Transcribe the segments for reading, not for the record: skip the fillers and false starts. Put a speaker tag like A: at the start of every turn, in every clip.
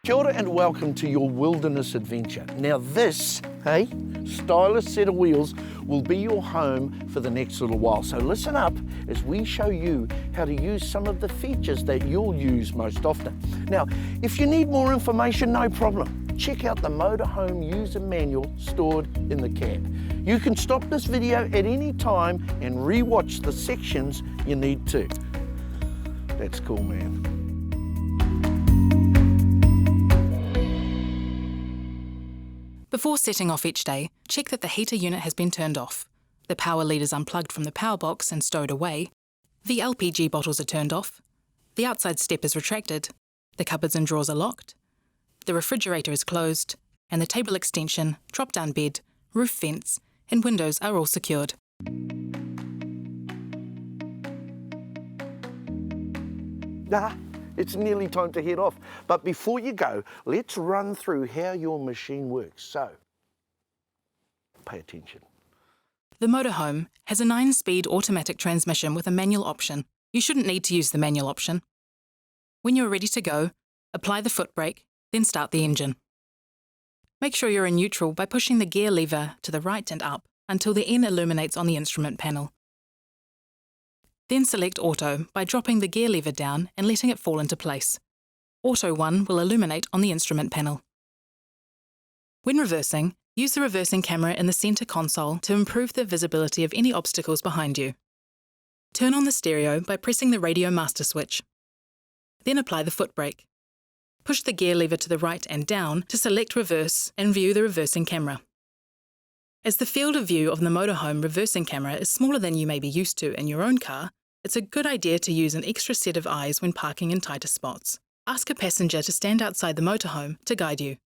A: Kia ora and welcome to your wilderness adventure. Now this, hey, stylish set of wheels will be your home for the next little while. So listen up as we show you how to use some of the features that you'll use most often. Now, if you need more information, no problem. Check out the Motorhome user manual stored in the cab. You can stop this video at any time and re-watch the sections you need to. That's cool, man.
B: Before setting off each day, check that the heater unit has been turned off, the power lead is unplugged from the power box and stowed away, the LPG bottles are turned off, the outside step is retracted, the cupboards and drawers are locked, the refrigerator is closed, and the table extension, drop-down bed, roof vents, and windows are all secured.
A: It's nearly time to head off. But before you go, let's run through how your machine works. So, pay attention.
B: The Motorhome has a 9-speed automatic transmission with a manual option. You shouldn't need to use the manual option. When you're ready to go, apply the foot brake, then start the engine. Make sure you're in neutral by pushing the gear lever to the right and up until the N illuminates on the instrument panel. Then select Auto by dropping the gear lever down and letting it fall into place. Auto 1 will illuminate on the instrument panel. When reversing, use the reversing camera in the centre console to improve the visibility of any obstacles behind you. Turn on the stereo by pressing the radio master switch. Then apply the foot brake. Push the gear lever to the right and down to select reverse and view the reversing camera. As the field of view of the Motorhome reversing camera is smaller than you may be used to in your own car, it's a good idea to use an extra set of eyes when parking in tighter spots. Ask a passenger to stand outside the Motorhome to guide you.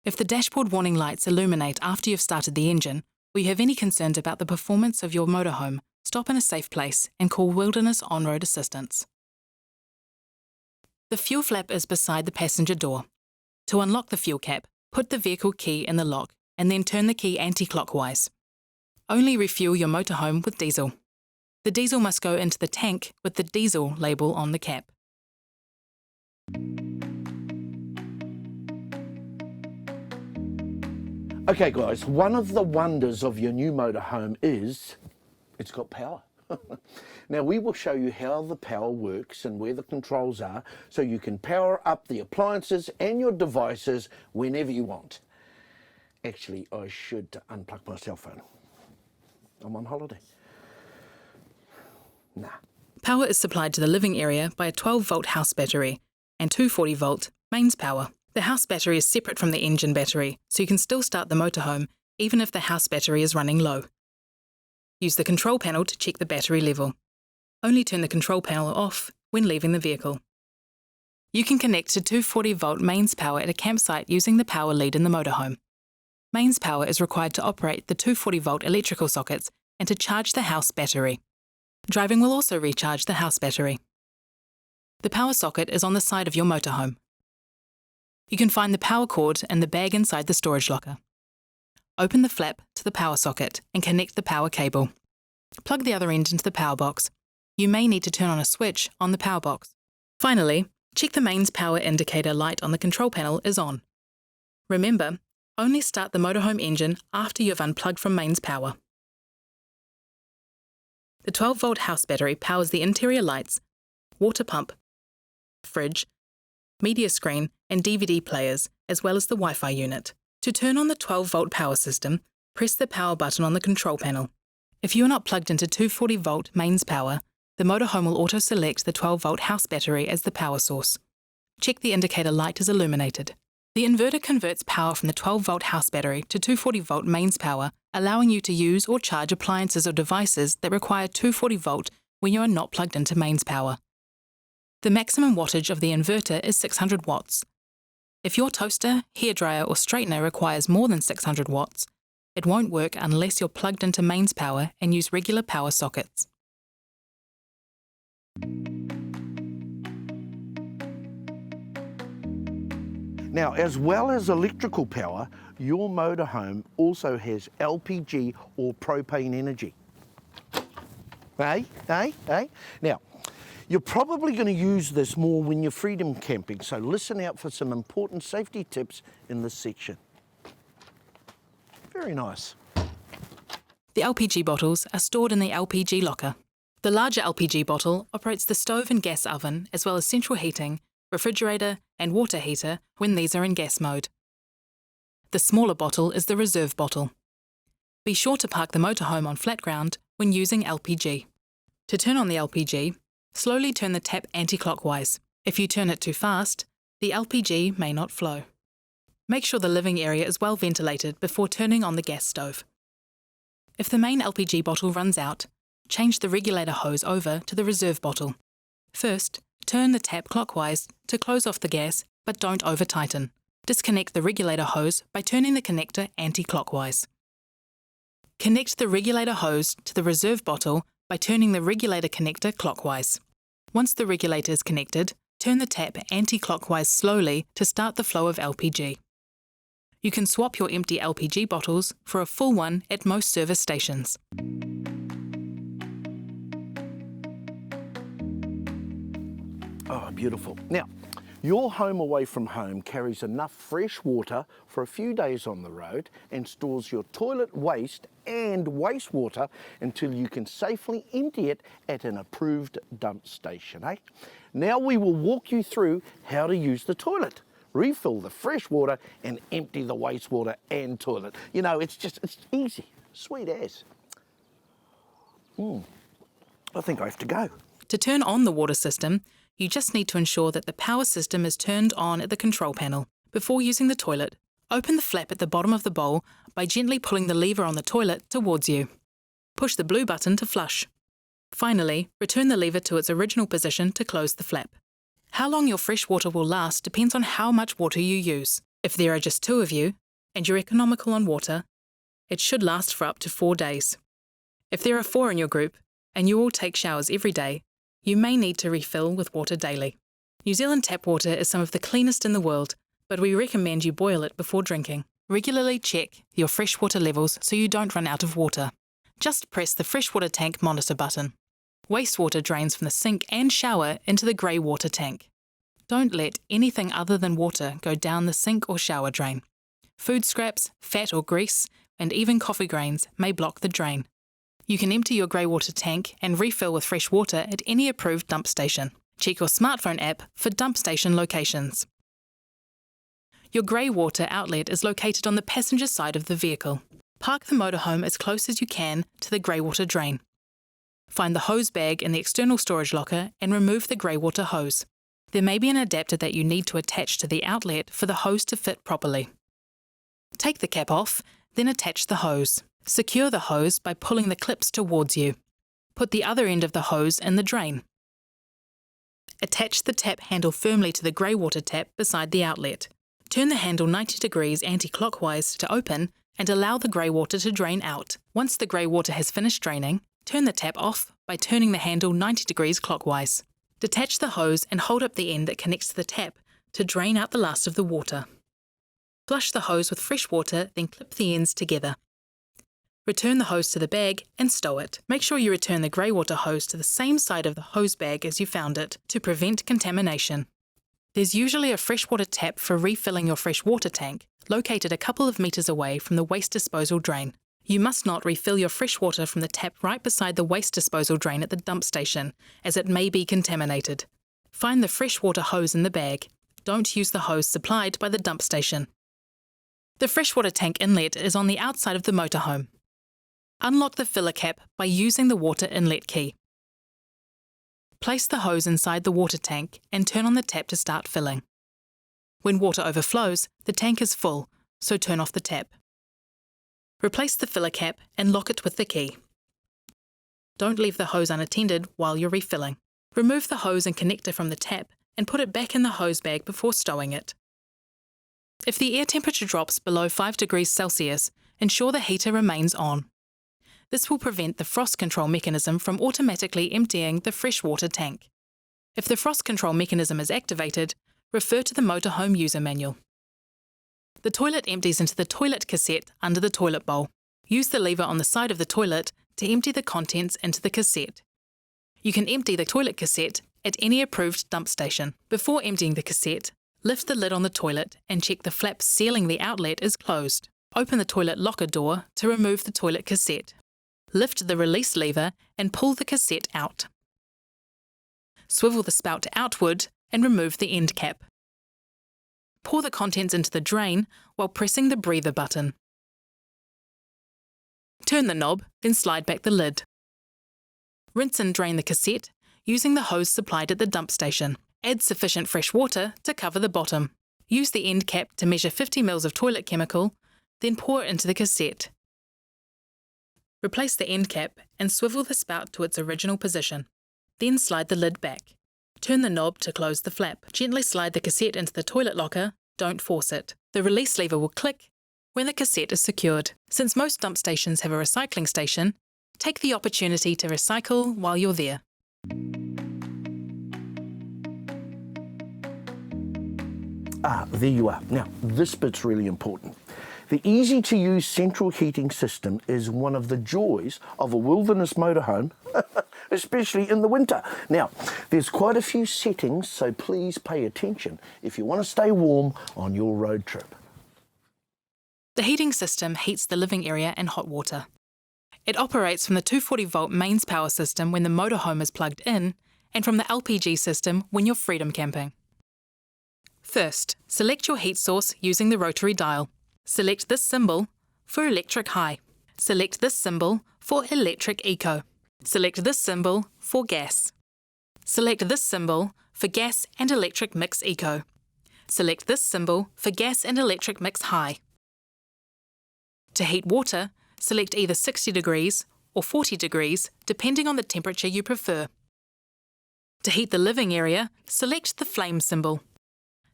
B: If the dashboard warning lights illuminate after you've started the engine, or you have any concerns about the performance of your Motorhome, stop in a safe place and call Wilderness On-Road Assistance. The fuel flap is beside the passenger door. To unlock the fuel cap, put the vehicle key in the lock and then turn the key anti-clockwise. Only refuel your Motorhome with diesel. The diesel must go into the tank with the diesel label on the cap.
A: Okay guys, one of the wonders of your new Motorhome is it's got power. Now we will show you how the power works and where the controls are so you can power up the appliances and your devices whenever you want. Actually, I should unplug my cell phone. I'm on holiday. Nah.
B: Power is supplied to the living area by a 12-volt house battery and 240-volt mains power. The house battery is separate from the engine battery, so you can still start the Motorhome even if the house battery is running low. Use the control panel to check the battery level. Only turn the control panel off when leaving the vehicle. You can connect to 240-volt mains power at a campsite using the power lead in the Motorhome. Mains power is required to operate the 240-volt electrical sockets and to charge the house battery. Driving will also recharge the house battery. The power socket is on the side of your Motorhome. You can find the power cord in the bag inside the storage locker. Open the flap to the power socket and connect the power cable. Plug the other end into the power box. You may need to turn on a switch on the power box. Finally, check the mains power indicator light on the control panel is on. Remember, only start the Motorhome engine after you have unplugged from mains power. The 12-volt house battery powers the interior lights, water pump, fridge, media screen and DVD players, as well as the Wi-Fi unit. To turn on the 12-volt power system, press the power button on the control panel. If you are not plugged into 240-volt mains power, the Motorhome will auto-select the 12-volt house battery as the power source. Check the indicator light is illuminated. The inverter converts power from the 12-volt house battery to 240-volt mains power, allowing you to use or charge appliances or devices that require 240-volt when you are not plugged into mains power. The maximum wattage of the inverter is 600 watts. If your toaster, hairdryer or straightener requires more than 600 watts, it won't work unless you're plugged into mains power and use regular power sockets.
A: Now, as well as electrical power, your Motorhome also has LPG or propane energy. Hey? Now, You're probably going to use this more when you're freedom camping, so listen out for some important safety tips in this section. Very nice.
B: The LPG bottles are stored in the LPG locker. The larger LPG bottle operates the stove and gas oven, as well as central heating, refrigerator and water heater when these are in gas mode. The smaller bottle is the reserve bottle. Be sure to park the motorhome on flat ground when using LPG. To turn on the LPG, slowly turn the tap anti-clockwise. If you turn it too fast, the LPG may not flow. Make sure the living area is well ventilated before turning on the gas stove. If the main LPG bottle runs out, change the regulator hose over to the reserve bottle. First, turn the tap clockwise to close off the gas, but don't over-tighten. Disconnect the regulator hose by turning the connector anti-clockwise. Connect the regulator hose to the reserve bottle by turning the regulator connector clockwise. Once the regulator is connected, turn the tap anti-clockwise slowly to start the flow of LPG. You can swap your empty LPG bottles for a full one at most service stations.
A: Oh, beautiful. Now, your home away from home carries enough fresh water for a few days on the road and stores your toilet waste and wastewater until you can safely empty it at an approved dump station, eh? Now we will walk you through how to use the toilet. Refill the fresh water and empty the wastewater and toilet. You know, it's easy, sweet as. I think I have to go.
B: To turn on the water system, you just need to ensure that the power system is turned on at the control panel. Before using the toilet, open the flap at the bottom of the bowl by gently pulling the lever on the toilet towards you. Push the blue button to flush. Finally, return the lever to its original position to close the flap. How long your fresh water will last depends on how much water you use. If there are just 2 of you, and you're economical on water, it should last for up to 4 days. If there are 4 in your group, and you all take showers every day, you may need to refill with water daily. New Zealand tap water is some of the cleanest in the world, but we recommend you boil it before drinking. Regularly check your freshwater levels so you don't run out of water. Just press the freshwater tank monitor button. Wastewater drains from the sink and shower into the grey water tank. Don't let anything other than water go down the sink or shower drain. Food scraps, fat or grease, and even coffee grains may block the drain. You can empty your grey water tank and refill with fresh water at any approved dump station. Check your smartphone app for dump station locations. Your grey water outlet is located on the passenger side of the vehicle. Park the motorhome as close as you can to the grey water drain. Find the hose bag in the external storage locker and remove the grey water hose. There may be an adapter that you need to attach to the outlet for the hose to fit properly. Take the cap off, then attach the hose. Secure the hose by pulling the clips towards you. Put the other end of the hose in the drain. Attach the tap handle firmly to the grey water tap beside the outlet. Turn the handle 90 degrees anti-clockwise to open and allow the grey water to drain out. Once the grey water has finished draining, turn the tap off by turning the handle 90 degrees clockwise. Detach the hose and hold up the end that connects to the tap to drain out the last of the water. Flush the hose with fresh water, then clip the ends together. Return the hose to the bag and stow it. Make sure you return the grey water hose to the same side of the hose bag as you found it to prevent contamination. There's usually a freshwater tap for refilling your fresh water tank, located a couple of metres away from the waste disposal drain. You must not refill your fresh water from the tap right beside the waste disposal drain at the dump station, as it may be contaminated. Find the freshwater hose in the bag. Don't use the hose supplied by the dump station. The freshwater tank inlet is on the outside of the motorhome. Unlock the filler cap by using the water inlet key. Place the hose inside the water tank and turn on the tap to start filling. When water overflows, the tank is full, so turn off the tap. Replace the filler cap and lock it with the key. Don't leave the hose unattended while you're refilling. Remove the hose and connector from the tap and put it back in the hose bag before stowing it. If the air temperature drops below 5 degrees Celsius, ensure the heater remains on. This will prevent the frost control mechanism from automatically emptying the freshwater tank. If the frost control mechanism is activated, refer to the motorhome user manual. The toilet empties into the toilet cassette under the toilet bowl. Use the lever on the side of the toilet to empty the contents into the cassette. You can empty the toilet cassette at any approved dump station. Before emptying the cassette, lift the lid on the toilet and check the flap sealing the outlet is closed. Open the toilet locker door to remove the toilet cassette. Lift the release lever and pull the cassette out. Swivel the spout outward and remove the end cap. Pour the contents into the drain while pressing the breather button. Turn the knob, then slide back the lid. Rinse and drain the cassette using the hose supplied at the dump station. Add sufficient fresh water to cover the bottom. Use the end cap to measure 50 ml of toilet chemical, then pour it into the cassette. Replace the end cap and swivel the spout to its original position. Then slide the lid back. Turn the knob to close the flap. Gently slide the cassette into the toilet locker, don't force it. The release lever will click when the cassette is secured. Since most dump stations have a recycling station, take the opportunity to recycle while you're there.
A: There you are. Now, this bit's really important. The easy-to-use central heating system is one of the joys of a wilderness motorhome, especially in the winter. Now, there's quite a few settings, so please pay attention if you want to stay warm on your road trip.
B: The heating system heats the living area and hot water. It operates from the 240-volt mains power system when the motorhome is plugged in and from the LPG system when you're freedom camping. First, select your heat source using the rotary dial. Select this symbol for electric high. Select this symbol for electric eco. Select this symbol for gas. Select this symbol for gas and electric mix eco. Select this symbol for gas and electric mix high. To heat water, select either 60 degrees or 40 degrees, depending on the temperature you prefer. To heat the living area, select the flame symbol.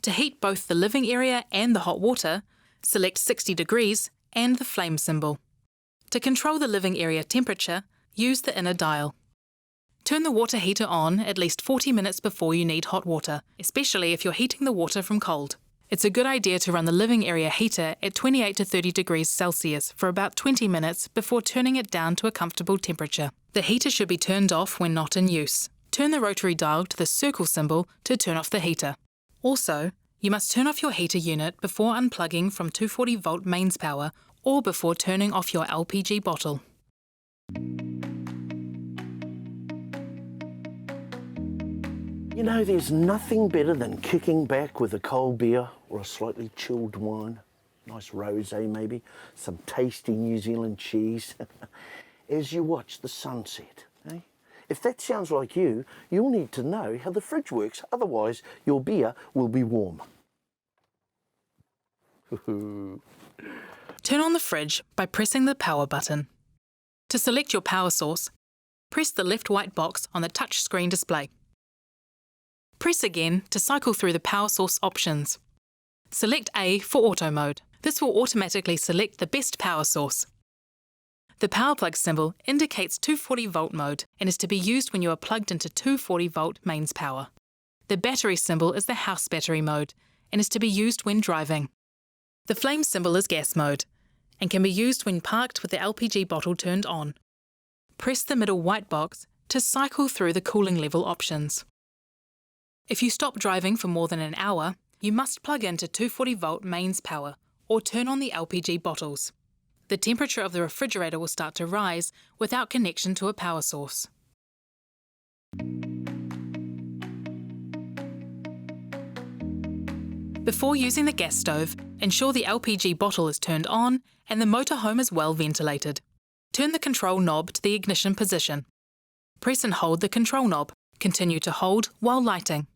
B: To heat both the living area and the hot water, select 60 degrees and the flame symbol. To control the living area temperature, use the inner dial. Turn the water heater on at least 40 minutes before you need hot water, especially if you're heating the water from cold. It's a good idea to run the living area heater at 28 to 30 degrees Celsius for about 20 minutes before turning it down to a comfortable temperature. The heater should be turned off when not in use. Turn the rotary dial to the circle symbol to turn off the heater. Also, you must turn off your heater unit before unplugging from 240-volt mains power or before turning off your LPG bottle.
A: You know, there's nothing better than kicking back with a cold beer or a slightly chilled wine, nice rosé maybe, some tasty New Zealand cheese, as you watch the sunset. Eh? If that sounds like you, you'll need to know how the fridge works, otherwise your beer will be warm.
B: Turn on the fridge by pressing the power button. To select your power source, press the left white box on the touchscreen display. Press again to cycle through the power source options. Select A for auto mode. This will automatically select the best power source. The power plug symbol indicates 240-volt mode and is to be used when you are plugged into 240-volt mains power. The battery symbol is the house battery mode and is to be used when driving. The flame symbol is gas mode and can be used when parked with the LPG bottle turned on. Press the middle white box to cycle through the cooling level options. If you stop driving for more than an hour, you must plug into 240-volt mains power or turn on the LPG bottles. The temperature of the refrigerator will start to rise without connection to a power source. Before using the gas stove, ensure the LPG bottle is turned on and the motorhome is well ventilated. Turn the control knob to the ignition position. Press and hold the control knob. Continue to hold while lighting.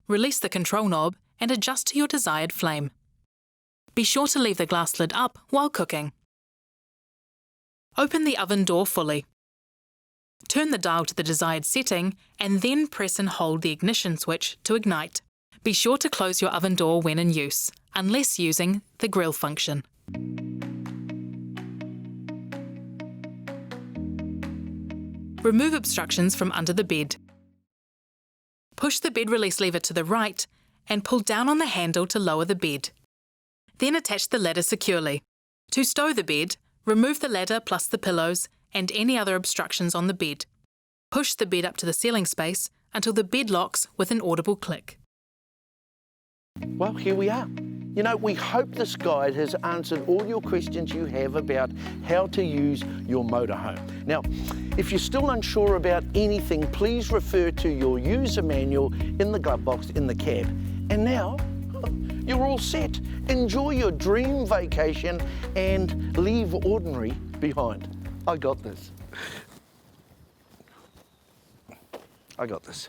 B: Release the control knob and adjust to your desired flame. Be sure to leave the glass lid up while cooking. Open the oven door fully. Turn the dial to the desired setting and then press and hold the ignition switch to ignite. Be sure to close your oven door when in use, unless using the grill function. Remove obstructions from under the bed. Push the bed release lever to the right and pull down on the handle to lower the bed. Then attach the ladder securely. To stow the bed, remove the ladder plus the pillows and any other obstructions on the bed. Push the bed up to the ceiling space until the bed locks with an audible click.
A: Well, here we are. You know, we hope this guide has answered all your questions you have about how to use your motorhome. Now, if you're still unsure about anything, please refer to your user manual in the glove box in the cab. And now, you're all set. Enjoy your dream vacation and leave ordinary behind. I got this. I got this.